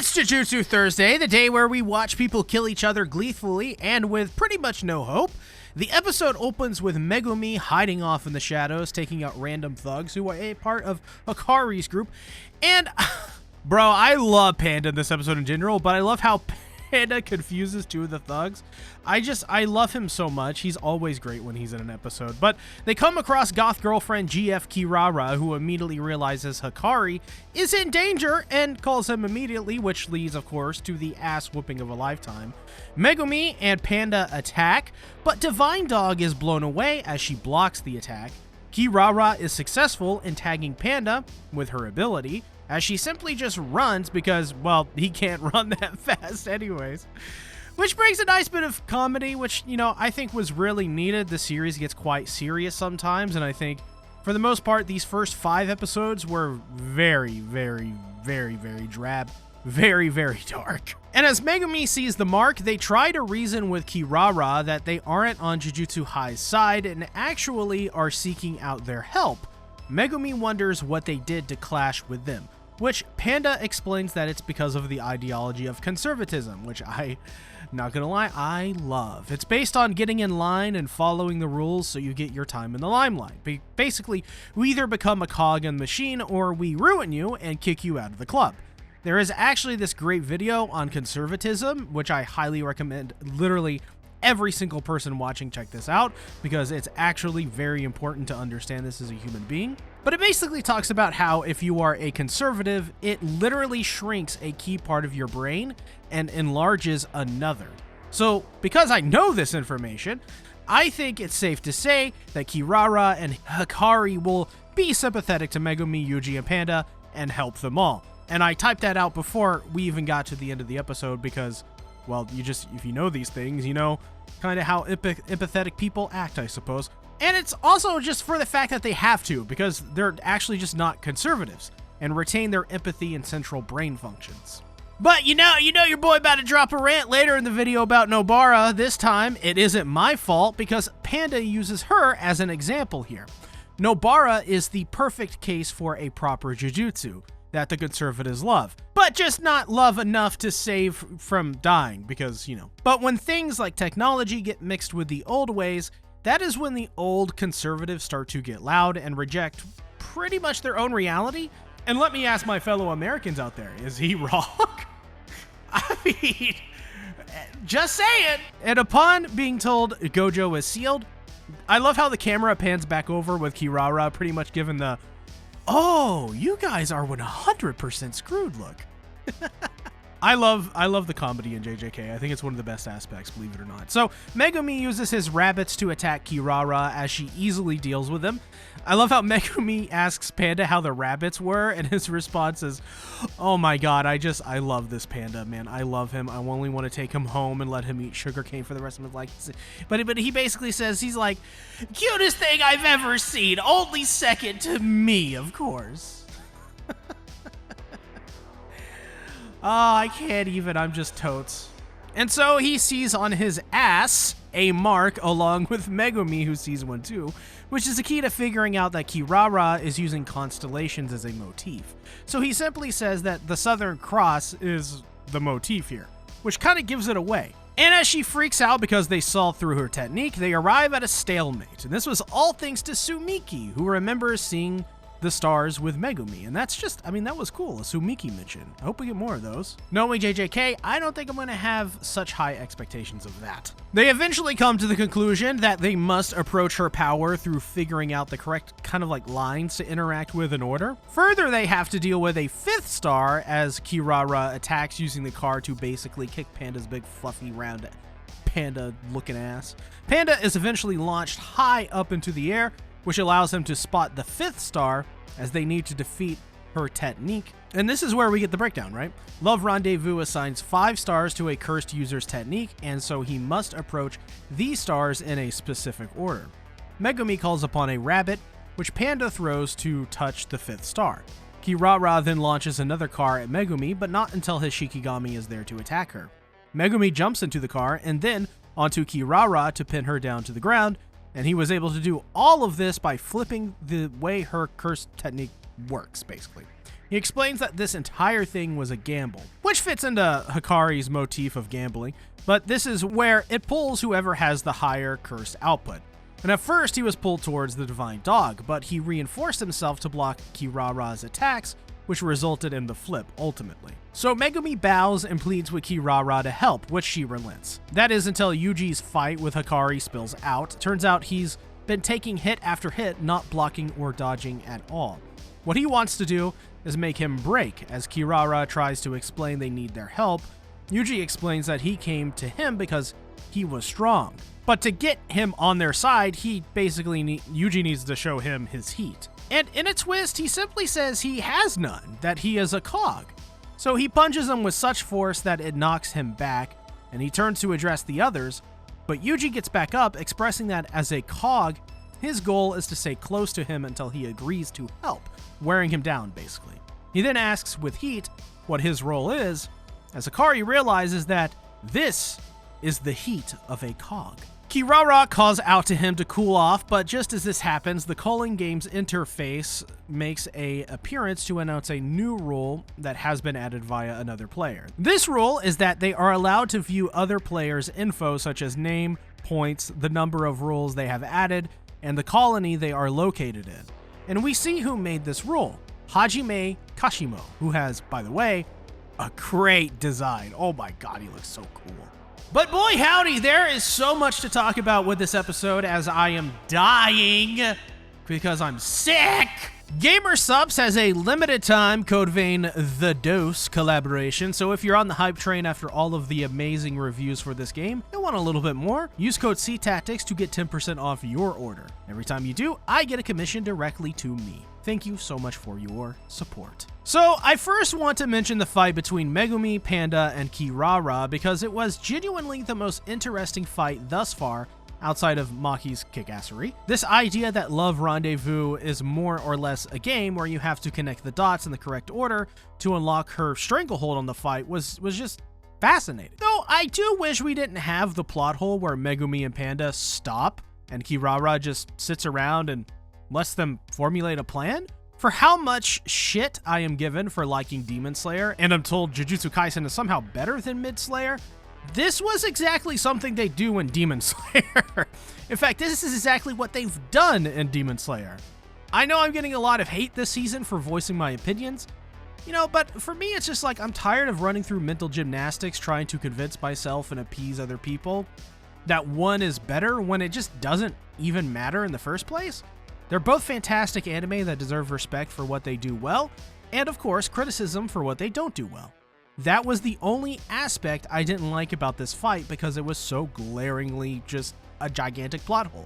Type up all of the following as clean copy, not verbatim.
It's Jujutsu Thursday, the day where we watch people kill each other gleefully and with pretty much no hope. The episode opens with Megumi hiding off in the shadows, taking out random thugs who are a part of Hikari's group. And, bro, I love Panda in this episode in general, but I love how Panda confuses two of the thugs. I love him so much. He's always great when he's in an episode. But they come across goth girlfriend GF Kirara, who immediately realizes Hikari is in danger and calls him immediately, which leads, of course, to the ass whooping of a lifetime. Megumi and Panda attack, but Divine Dog is blown away as she blocks the attack. Kirara is successful in tagging Panda with her ability, as she simply just runs because, well, he can't run that fast anyways. Which brings a nice bit of comedy, which, you know, I think was really needed. The series gets quite serious sometimes, and I think, for the most part, these first 5 episodes were very, very, very, very drab. Very, very dark. And as Megumi sees the mark, they try to reason with Kirara that they aren't on Jujutsu High's side and actually are seeking out their help. Megumi wonders what they did to clash with them, which Panda explains that it's because of the ideology of conservatism, which not gonna lie, I love. It's based on getting in line and following the rules so you get your time in the limelight. Basically, we either become a cog in the machine or we ruin you and kick you out of the club. There is actually this great video on conservatism, which I highly recommend. Literally every single person watching, check this out, because it's actually very important to understand this as a human being. But it basically talks about how if you are a conservative, it literally shrinks a key part of your brain and enlarges another. So because I know this information, I think it's safe to say that Kirara and Hikari will be sympathetic to Megumi, Yuji, and Panda and help them all. And I typed that out before we even got to the end of the episode because, well, if you know these things, you know kind of how empathetic people act, I suppose. And it's also just for the fact that they have to, because they're actually just not conservatives and retain their empathy and central brain functions. But you know your boy about to drop a rant later in the video about Nobara. This time, it isn't my fault because Panda uses her as an example here. Nobara is the perfect case for a proper Jujutsu that the conservatives love, but just not love enough to save from dying because, you know. But when things like technology get mixed with the old ways, that is when the old conservatives start to get loud and reject pretty much their own reality. And let me ask my fellow Americans out there, is he wrong? I mean, just saying. And upon being told Gojo is sealed, I love how the camera pans back over with Kirara pretty much given the, oh, you guys are 100% screwed look. I love the comedy in JJK. I think it's one of the best aspects, believe it or not. So Megumi uses his rabbits to attack Kirara as she easily deals with them. I love how Megumi asks Panda how the rabbits were, and his response is, oh my god, I love this Panda, man. I love him. I only want to take him home and let him eat sugarcane for the rest of his life. But he basically says, he's like, cutest thing I've ever seen, only second to me, of course. Oh, I can't even, I'm just totes. And so he sees on his ass a mark along with Megumi, who sees one too, which is the key to figuring out that Kirara is using constellations as a motif. So he simply says that the Southern Cross is the motif here, which kind of gives it away. And as she freaks out because they saw through her technique, they arrive at a stalemate. And this was all thanks to Sumiki, who remembers seeing the stars with Megumi, and that's just, I mean, that was cool, a Sumiki mention. I hope we get more of those. Knowing JJK, I don't think I'm going to have such high expectations of that. They eventually come to the conclusion that they must approach her power through figuring out the correct kind of like lines to interact with in order. Further, they have to deal with a 5th star as Kirara attacks using the car to basically kick Panda's big fluffy round panda looking ass. Panda is eventually launched high up into the air, which allows him to spot the 5th star as they need to defeat her technique. And this is where we get the breakdown, right? Love Rendezvous assigns 5 stars to a cursed user's technique, and so he must approach these stars in a specific order. Megumi calls upon a rabbit, which Panda throws to touch the 5th star. Kirara then launches another car at Megumi, but not until his Shikigami is there to attack her. Megumi jumps into the car and then onto Kirara to pin her down to the ground, and he was able to do all of this by flipping the way her cursed technique works, basically. He explains that this entire thing was a gamble, which fits into Hikari's motif of gambling, but this is where it pulls whoever has the higher cursed output. And at first he was pulled towards the divine dog, but he reinforced himself to block Kirara's attacks, which resulted in the flip ultimately. So Megumi bows and pleads with Kirara to help, which she relents. That is until Yuji's fight with Hikari spills out. Turns out he's been taking hit after hit, not blocking or dodging at all. What he wants to do is make him break. As Kirara tries to explain they need their help, Yuji explains that he came to him because he was strong. But to get him on their side, Yuji needs to show him his heat. And in a twist, he simply says he has none, that he is a cog. So he punches him with such force that it knocks him back, and he turns to address the others, but Yuji gets back up, expressing that as a cog, his goal is to stay close to him until he agrees to help, wearing him down basically. He then asks with heat what his role is, as Hikari realizes that this is the heat of a cog. Kirara calls out to him to cool off, but just as this happens, the Culling Game's interface makes an appearance to announce a new rule that has been added via another player. This rule is that they are allowed to view other players' info such as name, points, the number of rules they have added, and the colony they are located in. And we see who made this rule, Hajime Kashimo, who has, by the way, a great design. Oh my god, he looks so cool. But boy howdy, there is so much to talk about with this episode as I am dying because I'm sick. Gamer Subs has a limited time Code Vein The Dose collaboration, so if you're on the hype train after all of the amazing reviews for this game and want a little bit more, use code CTactics to get 10% off your order. Every time you do, I get a commission directly to me. Thank you so much for your support. So I first want to mention the fight between Megumi, Panda, and Kirara because it was genuinely the most interesting fight thus far outside of Maki's kickassery. This idea that Love Rendezvous is more or less a game where you have to connect the dots in the correct order to unlock her stranglehold on the fight was just fascinating. Though I do wish we didn't have the plot hole where Megumi and Panda stop and Kirara just sits around and lets them formulate a plan. For how much shit I am given for liking Demon Slayer, and I'm told Jujutsu Kaisen is somehow better than Mid Slayer, this was exactly something they do in Demon Slayer. In fact, this is exactly what they've done in Demon Slayer. I know I'm getting a lot of hate this season for voicing my opinions, but for me it's just like I'm tired of running through mental gymnastics trying to convince myself and appease other people that one is better when it just doesn't even matter in the first place. They're both fantastic anime that deserve respect for what they do well, and of course criticism for what they don't do well. That was the only aspect I didn't like about this fight because it was so glaringly just a gigantic plot hole.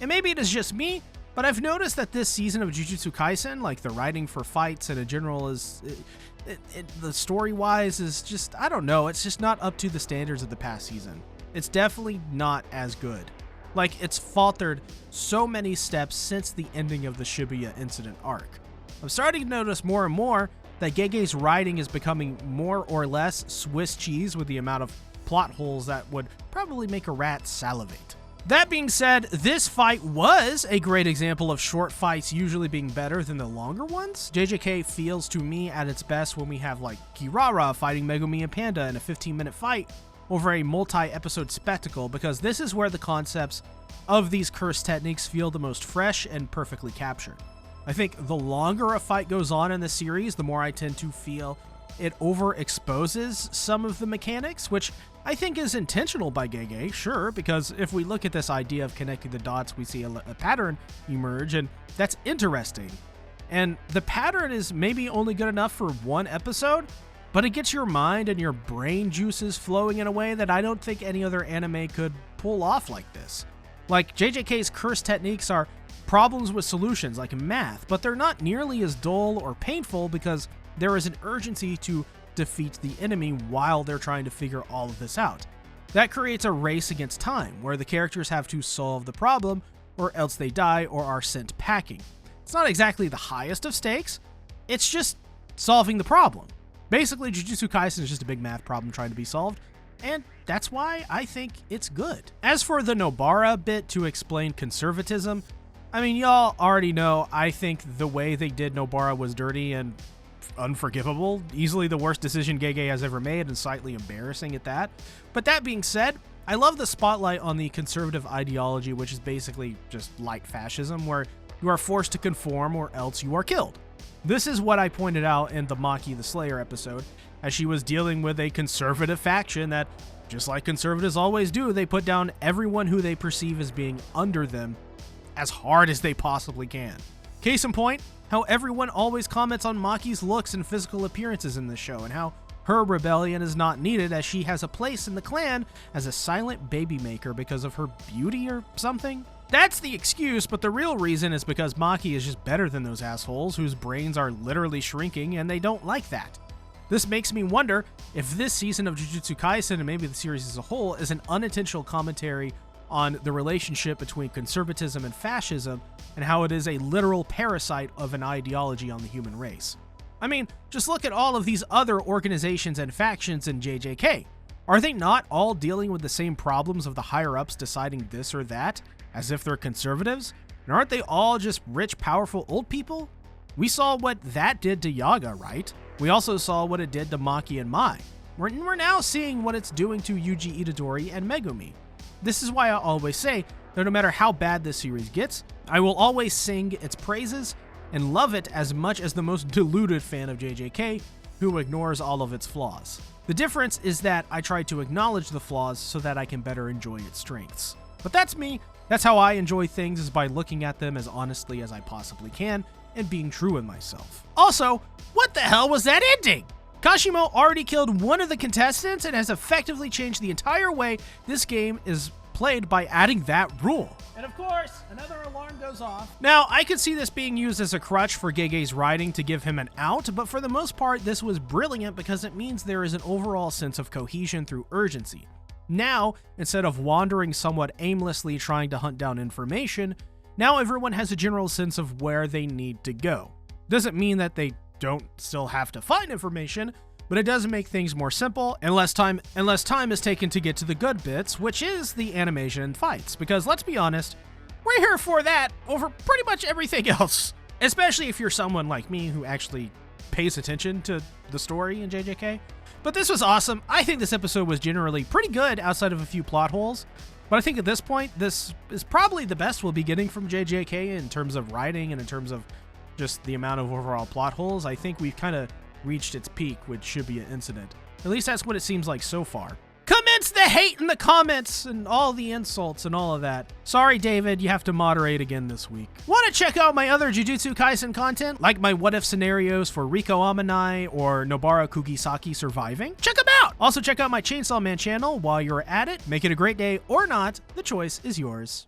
And maybe it is just me, but I've noticed that this season of Jujutsu Kaisen, like the writing for fights and in general the story-wise is just, I don't know, it's just not up to the standards of the past season. It's definitely not as good. Like, it's faltered so many steps since the ending of the Shibuya incident arc. I'm starting to notice more and more that Gege's writing is becoming more or less Swiss cheese with the amount of plot holes that would probably make a rat salivate. That being said, this fight was a great example of short fights usually being better than the longer ones. JJK feels to me at its best when we have like Kirara fighting Megumi and Panda in a 15-minute fight over a multi-episode spectacle, because this is where the concepts of these curse techniques feel the most fresh and perfectly captured. I think the longer a fight goes on in the series, the more I tend to feel it overexposes some of the mechanics, which I think is intentional by Gege, sure, because if we look at this idea of connecting the dots, we see a pattern emerge, and that's interesting. And the pattern is maybe only good enough for one episode, but it gets your mind and your brain juices flowing in a way that I don't think any other anime could pull off like this. Like, JJK's curse techniques are problems with solutions, like in math, but they're not nearly as dull or painful because there is an urgency to defeat the enemy while they're trying to figure all of this out. That creates a race against time, where the characters have to solve the problem, or else they die or are sent packing. It's not exactly the highest of stakes, it's just solving the problem. Basically, Jujutsu Kaisen is just a big math problem trying to be solved, and that's why I think it's good. As for the Nobara bit to explain conservatism, I mean, y'all already know I think the way they did Nobara was dirty, and unforgivable, easily the worst decision Gege has ever made, and slightly embarrassing at that. But that being said, I love the spotlight on the conservative ideology, which is basically just light fascism, where you are forced to conform or else you are killed. This is what I pointed out in the Maki the Slayer episode, as she was dealing with a conservative faction that, just like conservatives always do, they put down everyone who they perceive as being under them as hard as they possibly can. Case in point, how everyone always comments on Maki's looks and physical appearances in this show, and how her rebellion is not needed as she has a place in the clan as a silent baby maker because of her beauty or something. That's the excuse, but the real reason is because Maki is just better than those assholes whose brains are literally shrinking and they don't like that. This makes me wonder if this season of Jujutsu Kaisen, and maybe the series as a whole, is an unintentional commentary on the relationship between conservatism and fascism, and how it is a literal parasite of an ideology on the human race. I mean, just look at all of these other organizations and factions in JJK. Are they not all dealing with the same problems of the higher-ups deciding this or that, as if they're conservatives? And aren't they all just rich, powerful old people? We saw what that did to Yaga, right? We also saw what it did to Maki and Mai. We're now seeing what it's doing to Yuji Itadori and Megumi. This is why I always say that no matter how bad this series gets, I will always sing its praises and love it as much as the most deluded fan of JJK who ignores all of its flaws. The difference is that I try to acknowledge the flaws so that I can better enjoy its strengths. But that's me. That's how I enjoy things, is by looking at them as honestly as I possibly can and being true with myself. Also, what the hell was that ending? Kashimo already killed one of the contestants and has effectively changed the entire way this game is played by adding that rule. And of course, another alarm goes off. Now, I could see this being used as a crutch for Gege's writing to give him an out, but for the most part, this was brilliant because it means there is an overall sense of cohesion through urgency. Now, instead of wandering somewhat aimlessly trying to hunt down information, now everyone has a general sense of where they need to go. Doesn't mean that they don't still have to find information, but it does make things more simple and less time is taken to get to the good bits, which is the animation and fights. Because let's be honest, we're here for that over pretty much everything else. Especially if you're someone like me who actually pays attention to the story in JJK. But this was awesome. I think this episode was generally pretty good outside of a few plot holes. But I think at this point, this is probably the best we'll be getting from JJK in terms of writing and in terms of just the amount of overall plot holes. I think we've kind of reached its peak, which should be an incident. At least that's what it seems like so far. Commence the hate in the comments and all the insults and all of that. Sorry, David, you have to moderate again this week. Want to check out my other Jujutsu Kaisen content, like my what-if scenarios for Riko Amanai or Nobara Kugisaki surviving? Check them out! Also check out my Chainsaw Man channel while you're at it. Make it a great day or not, the choice is yours.